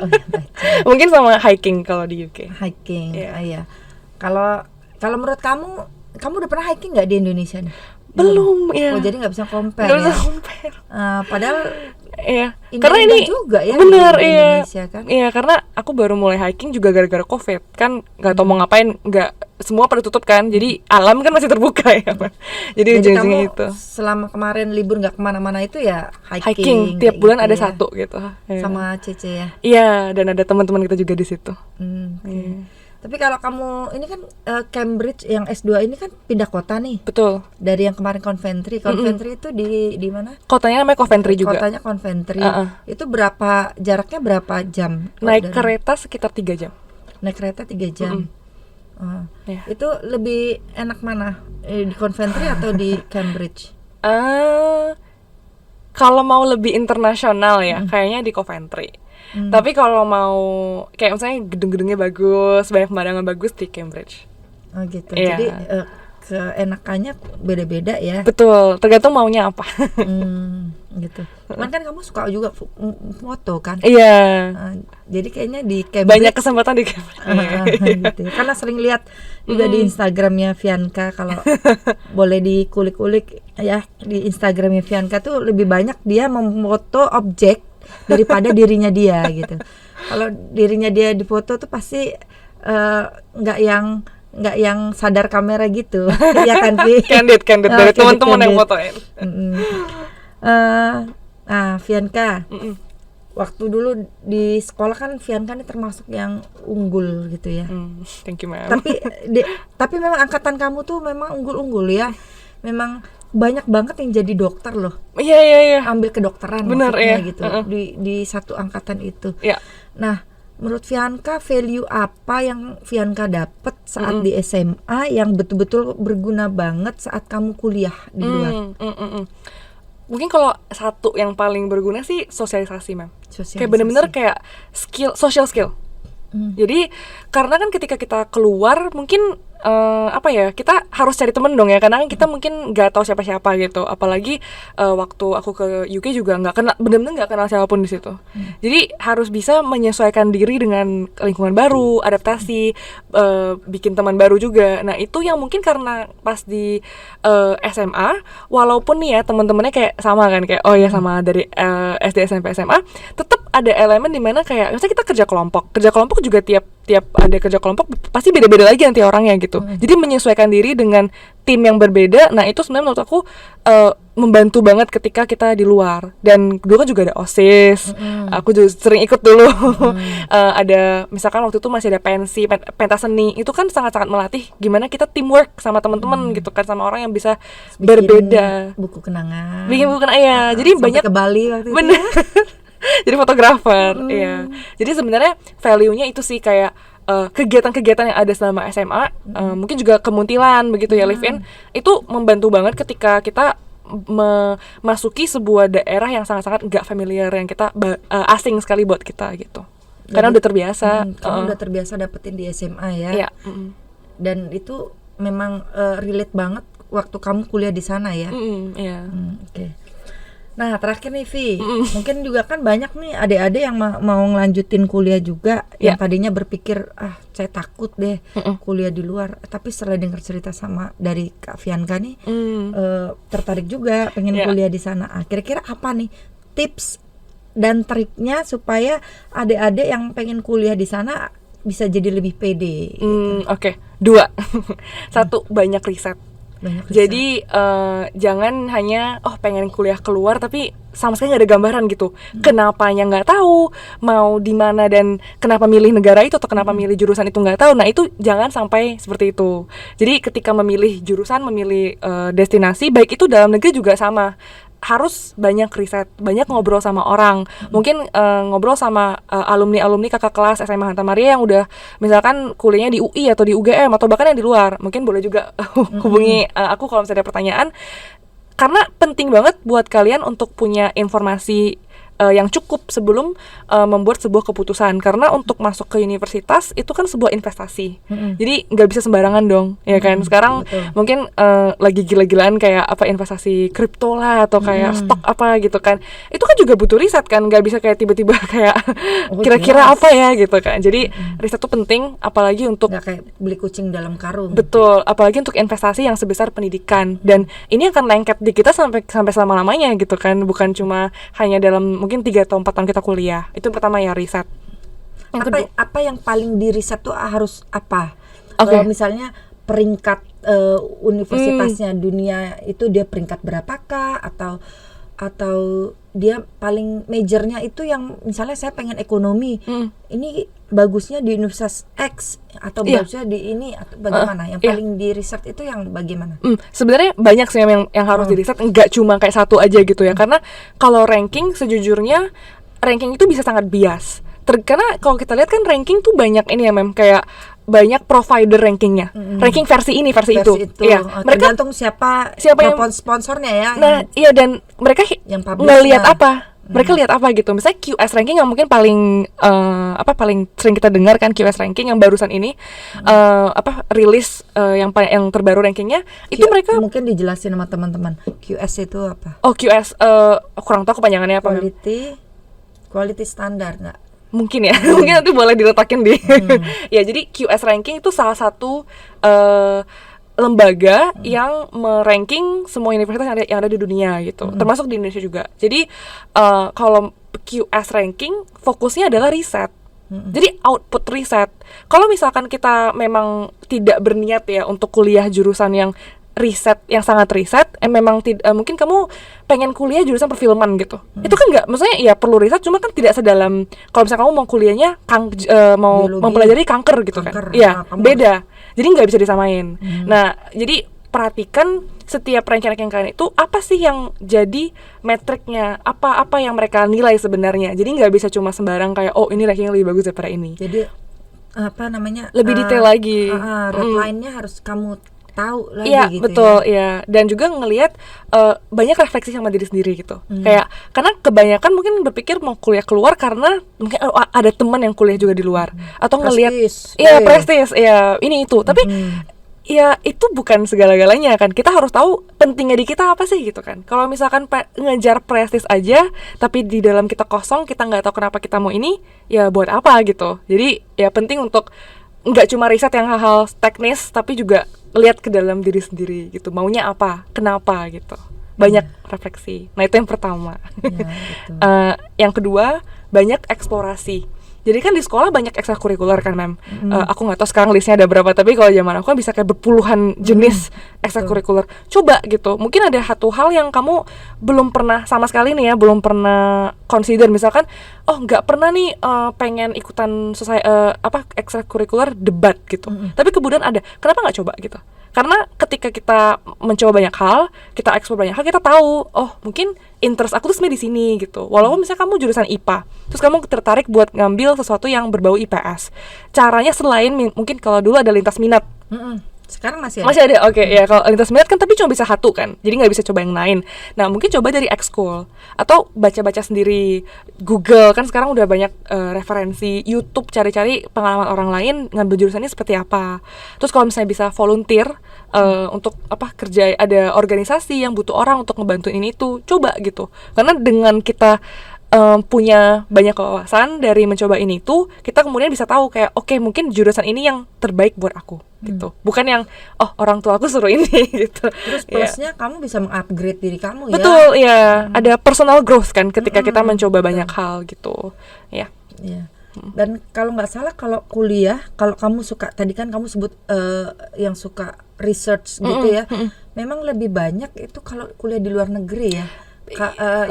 Mungkin sama hiking kalau di UK. Hiking. Iya. Kalau menurut kamu udah pernah hiking nggak di Indonesia nih? Belum, ya. Jadi nggak bisa compare. Nggak bisa compare. Padahal karena ini juga ya bener, di Indonesia kan? Iya, karena aku baru mulai hiking juga gara-gara COVID kan, nggak tahu mau ngapain, nggak, semua pada tutup kan, jadi alam kan masih terbuka ya. Jadi ujung-ujungnya itu. Selama kemarin libur nggak kemana-mana itu ya hiking tiap bulan gitu ada ya? satu gitu. Sama Cece ya? Iya, dan ada teman-teman kita juga di situ. Tapi kalau kamu ini kan Cambridge yang S2 ini kan pindah kota nih. Betul. Dari yang kemarin Coventry. Coventry itu di mana? Kotanya namanya Coventry juga. Kotanya Coventry. Itu jaraknya berapa jam? Naik kereta sekitar 3 jam. Naik kereta 3 jam. Itu lebih enak mana? Di Coventry atau di Cambridge? Kalau mau lebih internasional ya, kayaknya di Coventry. Tapi kalau mau kayak misalnya gedung-gedungnya bagus, banyak pemandangan bagus, di Cambridge. Gitu. Jadi keenakannya beda-beda ya. Betul, tergantung maunya apa. Gitu. Cuman kan kamu suka juga foto kan? Iya. Jadi kayaknya di Cambridge banyak kesempatan di Cambridge. Gitu. Karena sering lihat juga di Instagramnya Fianka, kalau boleh dikulik-kulik ya, di Instagramnya Fianka tuh lebih banyak dia memfoto objek daripada dirinya dia gitu. Kalau dirinya dia difoto tuh pasti nggak yang sadar kamera gitu. Ya kan, Fi? Candid dari teman-teman yang fotoin. Fianka, waktu dulu di sekolah kan Fianka ini termasuk yang unggul gitu ya. Thank you, ma'am. Tapi memang angkatan kamu tuh memang unggul-unggul ya. Memang banyak banget yang jadi dokter loh. Iya. Ambil kedokteran. Bener, maksudnya gitu. Di satu angkatan itu. Iya. Nah, menurut Fianka value apa yang Fianka dapat saat di SMA yang betul-betul berguna banget saat kamu kuliah di luar? Mungkin kalau satu yang paling berguna sih sosialisasi, Mem. Kayak bener-bener kayak social skill. Jadi karena kan ketika kita keluar mungkin apa ya, kita harus cari temen dong ya, karena kan kita mungkin nggak tahu siapa-siapa gitu, apalagi waktu aku ke UK juga nggak kenal, bener-bener nggak kenal siapapun di situ. Jadi harus bisa menyesuaikan diri dengan lingkungan baru, adaptasi, bikin teman baru juga. Nah itu yang mungkin karena pas di SMA, walaupun nih ya teman-temannya kayak sama kan, kayak oh ya sama dari SD, SMP, SMA, tetap ada elemen dimana kayak misalnya kita kerja kelompok juga tiap ada kerja kelompok pasti beda-beda lagi nanti orangnya gitu. Jadi menyesuaikan diri dengan tim yang berbeda. Nah itu sebenarnya menurut aku membantu banget ketika kita di luar. Dan dulu kan juga ada OSIS, aku juga sering ikut dulu. Ada misalkan waktu itu masih ada pentas seni, itu kan sangat-sangat melatih gimana kita teamwork sama teman-teman gitu kan, sama orang yang bisa berbeda. Bikin buku kenangan ya. Jadi sampai banyak ke Bali waktu bener. itu. Jadi fotografer, ya. Jadi sebenarnya value-nya itu sih kayak kegiatan-kegiatan yang ada selama SMA, mungkin juga kemuntilan begitu ya, live in, itu membantu banget ketika kita memasuki sebuah daerah yang sangat-sangat nggak familiar, yang kita asing sekali buat kita gitu. Karena udah terbiasa. Kamu udah terbiasa dapetin di SMA ya. Iya. Dan itu memang relate banget waktu kamu kuliah di sana ya. Iya. Oke. Nah terakhir nih Vi, mungkin juga kan banyak nih adik-adik yang mau ngelanjutin kuliah juga, yang tadinya berpikir saya takut deh kuliah di luar, tapi setelah dengar cerita sama dari Kak Vianka nih, tertarik juga pengen kuliah di sana. Kira-kira apa nih tips dan triknya supaya adik-adik yang pengen kuliah di sana bisa jadi lebih pede? Oke. 2. 1, banyak riset. Jadi jangan hanya pengen kuliah keluar tapi sama sekali nggak ada gambaran gitu. Kenapanya nggak tahu, mau di mana dan kenapa milih negara itu atau kenapa milih jurusan itu nggak tahu. Nah itu jangan sampai seperti itu. Jadi ketika memilih jurusan, memilih destinasi, baik itu dalam negeri juga sama. Harus banyak riset, banyak ngobrol sama orang, mungkin ngobrol sama alumni kakak kelas SMA Hanta Maria yang udah misalkan kuliahnya di UI atau di UGM atau bahkan yang di luar, mungkin boleh juga hubungi aku kalau misalnya ada pertanyaan, karena penting banget buat kalian untuk punya informasi yang cukup sebelum membuat sebuah keputusan, karena untuk masuk ke universitas itu kan sebuah investasi. Jadi nggak bisa sembarangan dong, ya kan? Sekarang mungkin lagi gila-gilaan kayak apa investasi kripto lah atau kayak stok apa gitu kan, itu kan juga butuh riset kan, nggak bisa kayak tiba-tiba kayak kira-kira apa ya gitu kan. Jadi riset itu penting, apalagi untuk nggak kayak beli kucing dalam karung. Betul, apalagi untuk investasi yang sebesar pendidikan, dan ini akan lengket di kita sampai selama-lamanya gitu kan, bukan cuma hanya dalam mungkin 3 atau 4 tahun kita kuliah. Itu pertama ya, riset. Apa yang paling di riset tuh harus apa? Misalnya peringkat universitasnya dunia itu dia peringkat berapakah, atau dia paling majornya itu yang misalnya saya pengen ekonomi, ini bagusnya di universitas X atau bagusnya di ini atau bagaimana? Yang paling di riset itu yang bagaimana? Sebenarnya banyak sih yang harus di riset, nggak cuma kayak satu aja gitu ya. Karena kalau ranking, sejujurnya ranking itu bisa sangat bias. Karena kalau kita lihat kan ranking tuh banyak ini ya kayak banyak provider rankingnya, ranking versi ini versi itu. Ya, mereka tergantung siapa yang sponsornya ya. Nah, iya, dan mereka yang ngelihat apa? Mereka lihat apa gitu. Misalnya QS ranking yang mungkin paling paling sering kita dengar kan, QS ranking yang barusan ini rilis yang terbaru rankingnya, itu mereka mungkin dijelasin sama teman-teman. QS itu apa? QS kurang tahu kepanjangannya apa. Quality standar nggak? Mungkin ya, mungkin nanti boleh diletakin di ya, jadi QS ranking itu salah satu lembaga yang meranking semua universitas yang ada di dunia gitu, termasuk di Indonesia juga. Jadi kalau QS ranking fokusnya adalah riset. Jadi output riset. Kalau misalkan kita memang tidak berniat ya untuk kuliah jurusan yang riset, yang sangat riset, memang mungkin kamu pengen kuliah jurusan perfilman gitu, itu kan nggak, maksudnya ya perlu riset, cuma kan tidak sedalam kalau misalnya kamu mau kuliahnya mau mempelajari kanker gitu kan, ya beda, jadi nggak bisa disamain. Nah, jadi perhatikan setiap ranking-ranking kalian itu apa sih yang jadi metriknya, apa yang mereka nilai sebenarnya. Jadi nggak bisa cuma sembarang kayak ini ranking lebih bagus daripada ini. Jadi lebih detail lagi. Redline-nya harus kamu tahu lagi gitu. Betul, ya. Dan juga ngelihat banyak refleksi sama diri sendiri gitu. Kayak karena kebanyakan mungkin berpikir mau kuliah keluar karena mungkin ada teman yang kuliah juga di luar, atau ngelihat prestis, ini itu. Tapi ya itu bukan segala-galanya kan. Kita harus tahu pentingnya di kita apa sih gitu kan. Kalau misalkan ngejar prestis aja tapi di dalam kita kosong, kita nggak tahu kenapa kita mau ini, ya buat apa gitu. Jadi ya penting untuk nggak cuma riset yang hal-hal teknis, tapi juga lihat ke dalam diri sendiri gitu, maunya apa, kenapa gitu, banyak refleksi. Nah itu yang pertama. Ya, betul. Yang kedua, banyak eksplorasi. Jadi kan di sekolah banyak ekstrakurikuler kan, Mem. Aku nggak tahu sekarang listnya ada berapa, tapi kalau zaman aku kan bisa kayak berpuluhan jenis ekstrakurikuler. Coba gitu, mungkin ada satu hal yang kamu belum pernah sama sekali nih ya, belum pernah consider. Misalkan, oh nggak pernah nih pengen ikutan ekstrakurikuler debat gitu. Tapi kemudian ada, kenapa nggak coba gitu? Karena ketika kita mencoba banyak hal, kita eksplor banyak hal, kita tahu, oh mungkin interest aku tuh sebenarnya di sini gitu. Walaupun misalnya kamu jurusan IPA, terus kamu tertarik buat ngambil sesuatu yang berbau IPS. Caranya selain mungkin kalau dulu ada lintas minat. Sekarang masih ada? Masih ada, oke. Ya kalau lintas minat kan tapi cuma bisa satu kan, jadi nggak bisa coba yang lain. Nah mungkin coba dari ekskul, atau baca-baca sendiri. Google kan sekarang udah banyak referensi, YouTube cari-cari pengalaman orang lain ngambil jurusannya seperti apa. Terus kalau misalnya bisa volunteer untuk kerja, ada organisasi yang butuh orang untuk ngebantuin ini tuh, coba gitu. Karena dengan kita punya banyak wawasan dari mencoba ini tuh, kita kemudian bisa tahu kayak oke, mungkin jurusan ini yang terbaik buat aku gitu. Bukan yang orang tua aku suruh ini gitu. Terus plusnya kamu bisa mengupgrade diri kamu ya. Betul ya. Ada personal growth kan ketika kita mencoba banyak hal gitu. Ya. Iya. Dan kalau nggak salah, kalau kuliah, kalau kamu suka, tadi kan kamu sebut yang suka research gitu ya, memang lebih banyak itu kalau kuliah di luar negeri ya.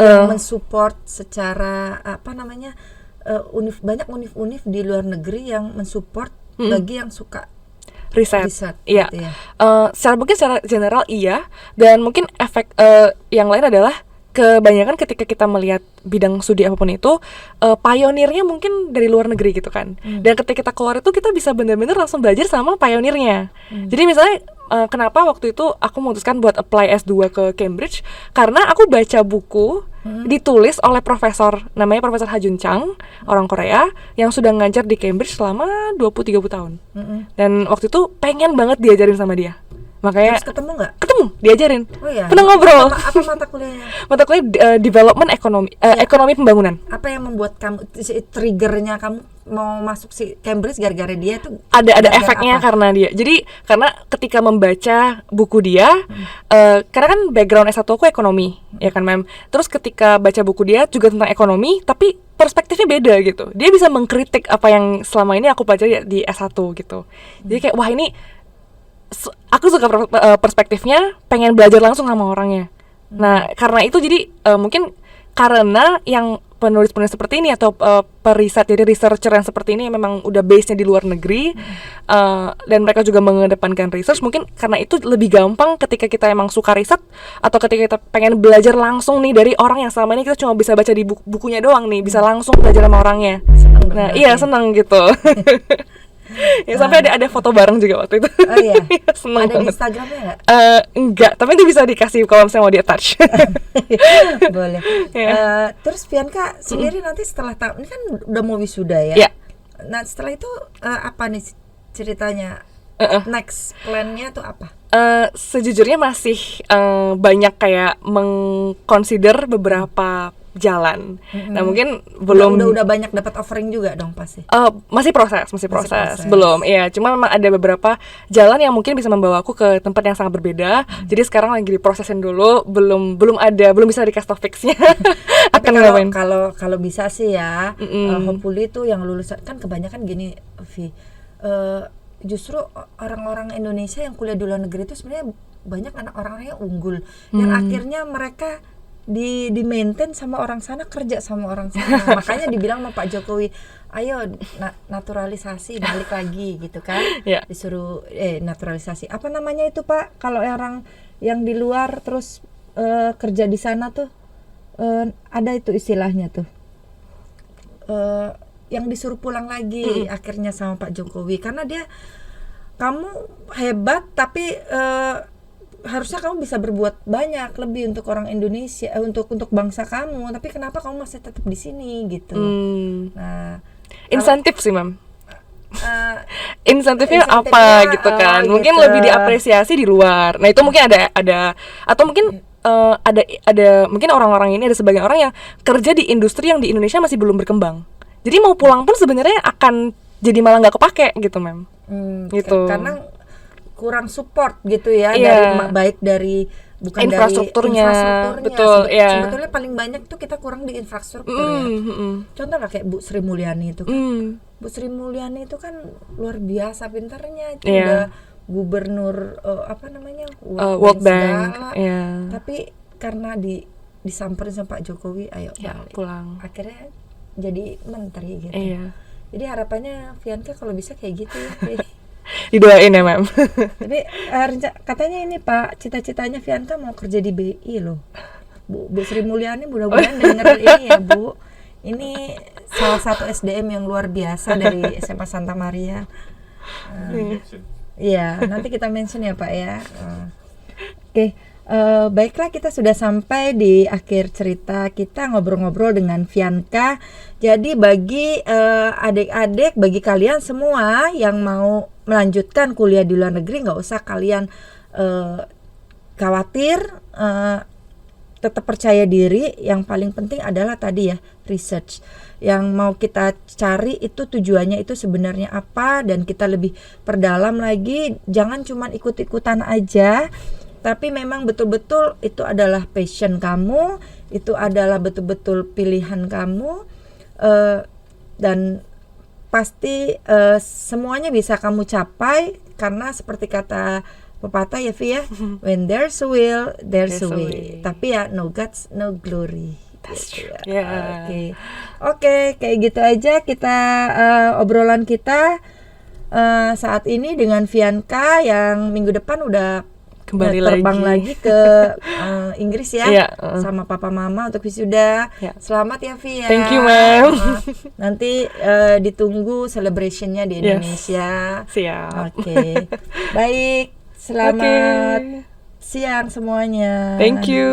Yang mensupport secara banyak univ di luar negeri yang mensupport bagi yang suka riset. Iya. Gitu ya. Secara general iya, dan mungkin efek yang lain adalah kebanyakan ketika kita melihat bidang studi apapun itu, pionirnya mungkin dari luar negeri gitu kan. Dan ketika kita keluar itu, kita bisa benar-benar langsung belajar sama pionirnya. Jadi misalnya kenapa waktu itu aku memutuskan buat apply S2 ke Cambridge, karena aku baca buku ditulis oleh namanya Profesor Ha Jun Chang, orang Korea yang sudah ngajar di Cambridge selama 20-30 tahun. Dan waktu itu pengen banget diajarin sama dia. Makanya terus ketemu nggak? Ketemu, diajarin. Oh iya. Pernah ngobrol. Apa mata kuliahnya? Mata kuliah development ekonomi, ekonomi pembangunan. Apa yang membuat kamu, triggernya kamu mau masuk si Cambridge gara-gara dia tuh? Ada efeknya apa? Karena dia. Jadi karena ketika membaca buku dia, karena kan background S1 aku ekonomi, ya kan Mem. Terus ketika baca buku dia juga tentang ekonomi, tapi perspektifnya beda gitu. Dia bisa mengkritik apa yang selama ini aku pelajari di S1 gitu. Jadi kayak wah ini aku suka perspektifnya, pengen belajar langsung sama orangnya. Nah karena itu jadi mungkin karena yang penulis-penulis seperti ini atau periset, jadi researcher yang seperti ini memang udah base-nya di luar negeri, dan mereka juga mengedepankan research, mungkin karena itu lebih gampang ketika kita emang suka riset atau ketika kita pengen belajar langsung nih dari orang yang selama ini kita cuma bisa baca di bukunya doang nih, bisa langsung belajar sama orangnya. Senang gitu. Ya sampai ada foto bareng juga waktu itu. Oh iya. Seneng ada banget. Di Instagramnya nggak? Enggak, tapi itu bisa dikasih kalau misalnya mau di attach. Boleh. Terus Bianca sendiri nanti setelah ini kan udah mau wisuda ya. Yeah. Nah setelah itu apa nih ceritanya? Next plan-nya tuh apa? Sejujurnya masih banyak kayak mengconsider beberapa jalan. Nah mungkin belum udah banyak dapat offering juga dong pasti. Masih proses. Belum. Iya, cuma memang ada beberapa jalan yang mungkin bisa membawa aku ke tempat yang sangat berbeda. Jadi sekarang lagi diprosesin dulu, belum bisa dikasih tau fix-nya. Akan ngapain. Kalau bisa sih ya, hopefully tuh yang lulusan kan kebanyakan gini, Vi. Justru orang-orang Indonesia yang kuliah di luar negeri itu sebenarnya banyak orang-orang yang unggul, yang akhirnya mereka di maintain sama orang sana, kerja sama orang sana. Makanya dibilang sama Pak Jokowi, ayo naturalisasi, balik lagi gitu kan. Disuruh naturalisasi. Apa namanya itu Pak? Kalau orang yang di luar terus kerja di sana tuh ada itu istilahnya tuh. Yang disuruh pulang lagi akhirnya sama Pak Jokowi, karena dia, kamu hebat tapi harusnya kamu bisa berbuat banyak lebih untuk orang Indonesia, untuk bangsa kamu, tapi kenapa kamu masih tetap di sini gitu. Nah, insentif sih Mam. insentifnya Insentifnya, apa gitu kan. Mungkin gitu. lebih diapresiasi di luar. Nah, itu mungkin ada atau mungkin ada mungkin orang-orang ini, ada sebagian orang yang kerja di industri yang di Indonesia masih belum berkembang. Jadi mau pulang pun sebenarnya akan jadi malah nggak kepake gitu, Mem. Gitu. Karena kurang support gitu ya, Iya. baik dari bukan Infrastrukturnya, dari infrastrukturnya. betul, iya. Sebetulnya paling banyak tuh kita kurang di infrastruktur ya. Contoh lah kayak Bu Sri Mulyani itu kan. Bu Sri Mulyani itu kan luar biasa pintarnya, itu Iya. udah gubernur apa namanya World Bank, segala. iya. Tapi karena disamperin sama Pak Jokowi, ayo Ya, balik. pulang. Akhirnya jadi menteri gitu. Iya. Jadi harapannya Fianca kalau bisa kayak gitu ya. Didoain ya, Mem. Tapi katanya ini Pak, cita-citanya Fianca mau kerja di BI loh. Bu Sri Mulyani mudah-mudahan denger ini ya Bu. Ini salah satu SDM yang luar biasa dari SMA Santa Maria. Iya, nanti kita mention ya Pak ya. Oke, baiklah, kita sudah sampai di akhir cerita kita ngobrol-ngobrol dengan Fianca. Jadi bagi adik-adik, bagi kalian semua yang mau melanjutkan kuliah di luar negeri, nggak usah kalian khawatir, tetap percaya diri. Yang paling penting adalah tadi ya, research. Yang mau kita cari itu tujuannya itu sebenarnya apa, dan kita lebih perdalam lagi. Jangan cuma ikut-ikutan aja, tapi memang betul-betul itu adalah passion kamu, itu adalah betul-betul pilihan kamu, dan pasti semuanya bisa kamu capai, karena seperti kata pepatah ya Vi ya, when there's a will, there's a way. Tapi ya no guts, no glory. Gitu ya. Oke, kayak gitu aja kita obrolan kita saat ini dengan Fianca, yang minggu depan udah Kembali terbang lagi ke Inggris ya, Iya, sama papa mama untuk wisuda. Ya. Selamat ya Vi ya. Thank you, Ma'am. Nanti ditunggu celebrationnya di Indonesia. Siap. Oke. Baik, selamat siang semuanya. Thank you.